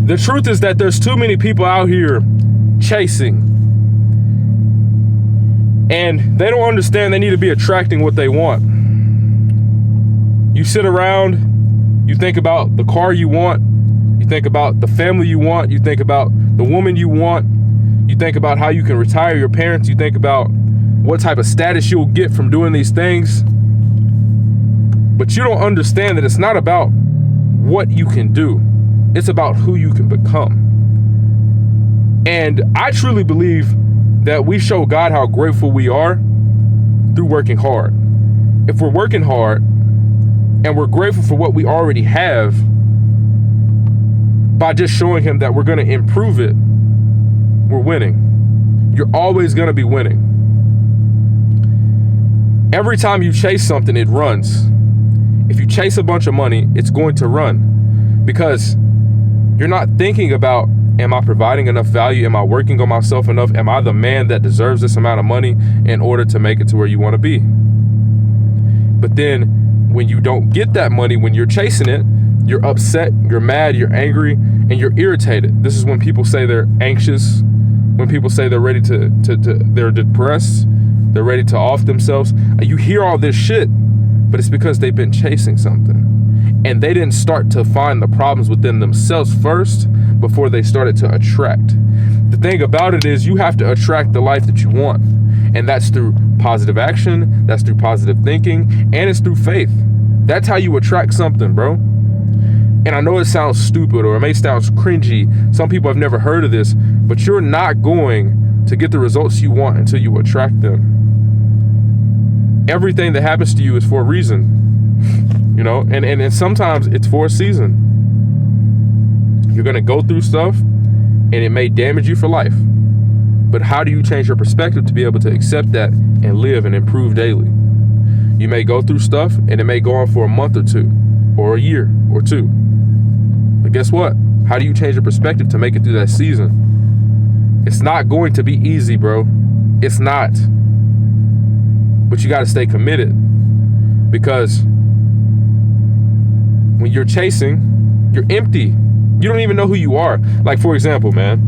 The truth is that there's too many people out here chasing, and they don't understand they need to be attracting what they want. You sit around, you think about the car you want, you think about the family you want, you think about the woman you want, you think about how you can retire your parents, you think about what type of status you'll get from doing these things. But you don't understand that it's not about what you can do. It's about who you can become. And I truly believe that we show God how grateful we are through working hard. If we're working hard and we're grateful for what we already have, by just showing him that we're going to improve it, we're winning. You're always going to be winning. Every time you chase something, it runs. If you chase a bunch of money, it's going to run, because you're not thinking about, am I providing enough value? Am I working on myself enough? Am I the man that deserves this amount of money in order to make it to where you want to be? But then when you don't get that money, when you're chasing it, you're upset, you're mad, you're angry, and you're irritated. This is when people say they're anxious, when people say they're ready they're depressed, they're ready to off themselves. You hear all this shit, but it's because they've been chasing something. And they didn't start to find the problems within themselves first before they started to attract. The thing about it is, you have to attract the life that you want. And that's through positive action, that's through positive thinking, and it's through faith. That's how you attract something, bro. And I know it sounds stupid, or it may sound cringy. Some people have never heard of this, but you're not going to get the results you want until you attract them. Everything that happens to you is for a reason, you know, and sometimes it's for a season. You're going to go through stuff and it may damage you for life. But how do you change your perspective to be able to accept that and live and improve daily? You may go through stuff and it may go on for a month or two, or a year or two. But guess what? How do you change your perspective to make it through that season? It's not going to be easy, bro. It's not. But you got to stay committed, because when you're chasing, you're empty. You don't even know who you are. Like, for example, man,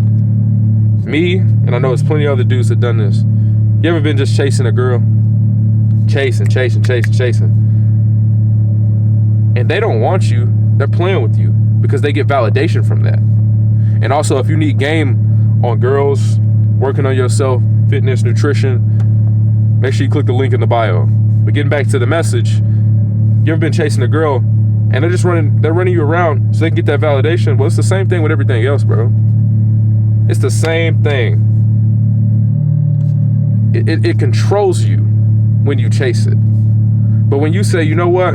me, and I know there's plenty of other dudes that done this. You ever been just chasing a girl? Chasing. And they don't want you. They're playing with you because they get validation from that. And also, if you need game on girls, working on yourself, fitness, nutrition, make sure you click the link in the bio. But getting back to the message, you ever been chasing a girl and they're running you around so they can get that validation? Well, it's the same thing with everything else, bro. It's the same thing. It controls you when you chase it. But when you say, you know what?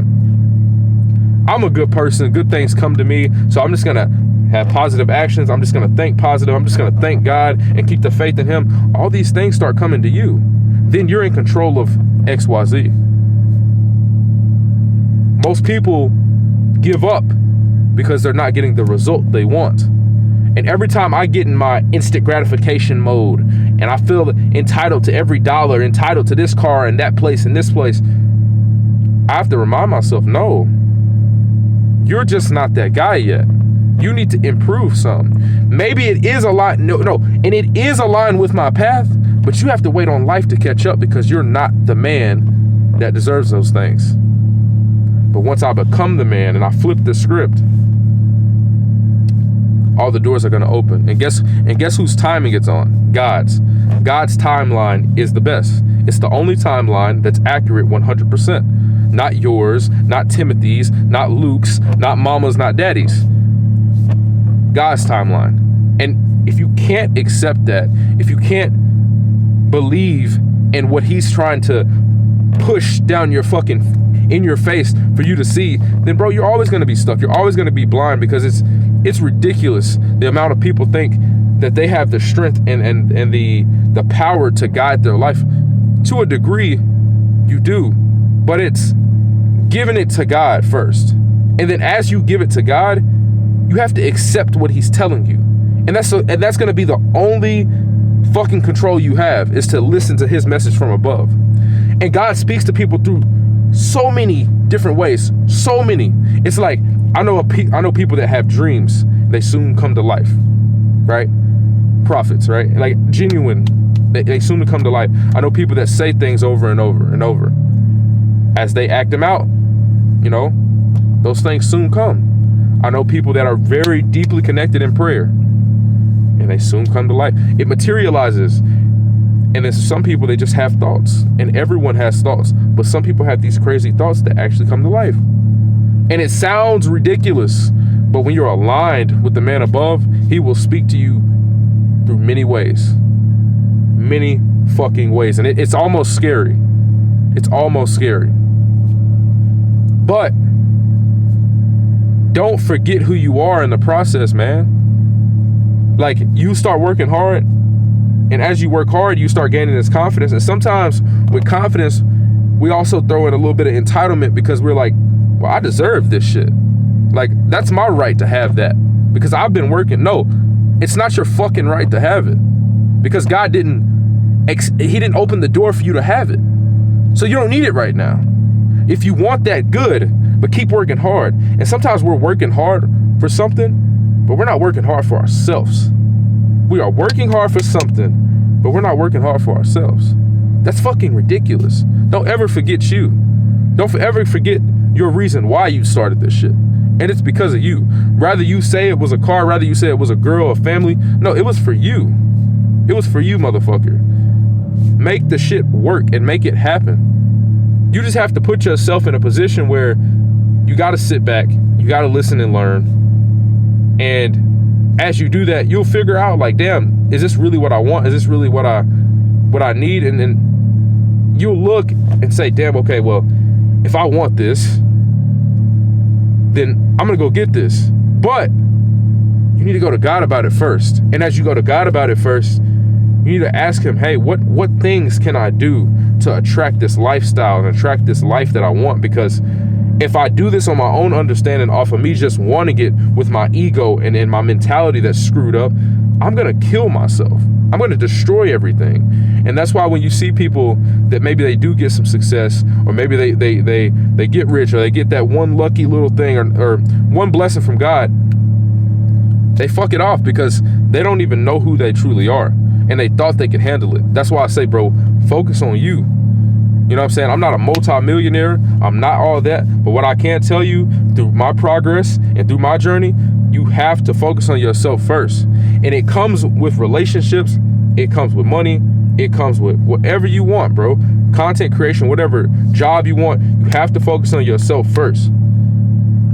I'm a good person. Good things come to me. So I'm just going to have positive actions. I'm just going to think positive. I'm just going to thank God and keep the faith in him. All these things start coming to you. Then you're in control of XYZ. Most people give up because they're not getting the result they want. And every time I get in my instant gratification mode and I feel entitled to every dollar, entitled to this car and that place and this place, I have to remind myself, no, you're just not that guy yet. You need to improve some. Maybe it is aligned, and it is aligned with my path, but you have to wait on life to catch up because you're not the man that deserves those things. But once I become the man and I flip the script, all the doors are going to open. And guess whose timing it's on? God's. God's timeline is the best. It's the only timeline that's accurate 100%. Not yours, not Timothy's, not Luke's, not Mama's, not Daddy's. God's timeline. And if you can't accept that, if you can't believe in what he's trying to push down your in your face for you to see, then bro, you're always going to be stuck. You're always going to be blind, because it's ridiculous the amount of people think that they have the strength and the power to guide their life. To a degree, you do, but it's giving it to God first. And then as you give it to God, you have to accept what he's telling you. And that's going to be the only fucking control you have, is to listen to his message from above. And God speaks to people through so many different ways. So many. It's like, I know people that have dreams, they soon come to life, right? Prophets, right? Like genuine, they soon come to life. I know people that say things over and over and over. As they act them out, you know, those things soon come. I know people that are very deeply connected in prayer, and they soon come to life. It materializes. And then some people, they just have thoughts, and everyone has thoughts, but some people have these crazy thoughts that actually come to life. And it sounds ridiculous, but when you're aligned with the man above, he will speak to you through many ways. Many fucking ways. And it's almost scary. It's almost scary. But don't forget who you are in the process, man. Like, you start working hard, and as you work hard, you start gaining this confidence. And sometimes with confidence, we also throw in a little bit of entitlement, because we're like, well, I deserve this shit. Like, that's my right to have that because I've been working. No, it's not your fucking right to have it, because God he didn't open the door for you to have it. So you don't need it right now. If you want that, good, but keep working hard. And sometimes we're working hard for something, but we're not working hard for ourselves. We are working hard for something, but we're not working hard for ourselves. That's fucking ridiculous. Don't ever forget you. Don't ever forget your reason why you started this shit. And it's because of you. Rather you say it was a car, rather you say it was a girl, a family. No, it was for you. It was for you, motherfucker. Make the shit work and make it happen. You just have to put yourself in a position where you got to sit back, you got to listen and learn. And as you do that, you'll figure out, like, damn, is this really what I want? Is this really what I need? And then you'll look and say, damn, okay, well, if I want this, then I'm going to go get this. But you need to go to God about it first. And as you go to God about it first, you need to ask him, hey, what things can I do to attract this lifestyle and attract this life that I want? Because if I do this on my own understanding, off of me just wanting it with my ego and my mentality that's screwed up, I'm going to kill myself. I'm going to destroy everything. And that's why when you see people that maybe they do get some success, or maybe they get rich, or they get that one lucky little thing, or one blessing from God, they fuck it off because they don't even know who they truly are. And they thought they could handle it. That's why I say, bro, focus on you. You know what I'm saying? I'm not a multi-millionaire. I'm not all that. But what I can tell you through my progress and through my journey, you have to focus on yourself first. And it comes with relationships. It comes with money. It comes with whatever you want, bro. Content creation, whatever job you want, you have to focus on yourself first.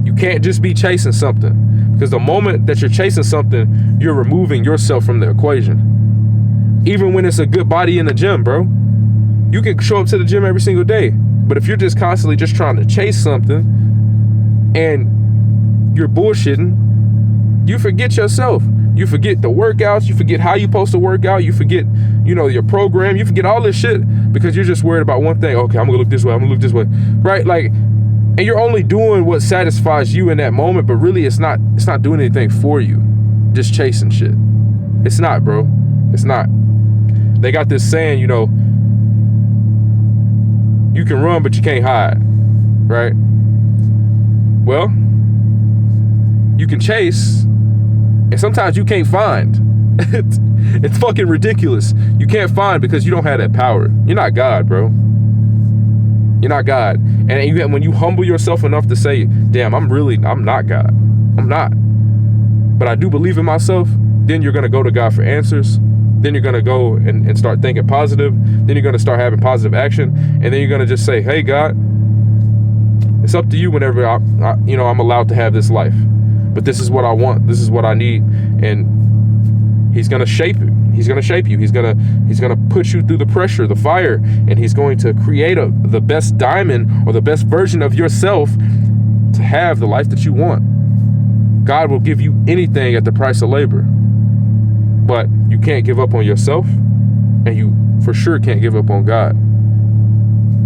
You can't just be chasing something, because the moment that you're chasing something, you're removing yourself from the equation. Even when it's a good body in the gym, bro. You can show up to the gym every single day, but if you're just constantly just trying to chase something and you're bullshitting, you forget yourself. You forget the workouts. You forget how you're supposed to work out. You forget, your program. You forget all this shit because you're just worried about one thing. Okay, I'm gonna look this way. I'm gonna look this way, right? Like, and you're only doing what satisfies you in that moment, but really it's not doing anything for you. Just chasing shit. It's not, bro. It's not. They got this saying, you can run, but you can't hide, right? Well, you can chase, and sometimes you can't find. It's fucking ridiculous. You can't find because you don't have that power. You're not God, bro. You're not God. And when you humble yourself enough to say, damn, I'm not God. I'm not. But I do believe in myself, then you're going to go to God for answers. Then you're going to go and start thinking positive. Then you're going to start having positive action. And then you're going to just say, hey, God, it's up to you whenever I'm allowed to have this life. But this is what I want. This is what I need. And he's going to shape it. He's going to shape you. He's going to put you through the pressure, the fire, and he's going to create the best diamond or the best version of yourself to have the life that you want. God will give you anything at the price of labor. But you can't give up on yourself, and you for sure can't give up on God.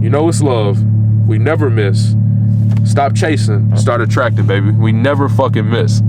It's love. We never miss. Stop chasing, start attracting, baby. We never fucking miss.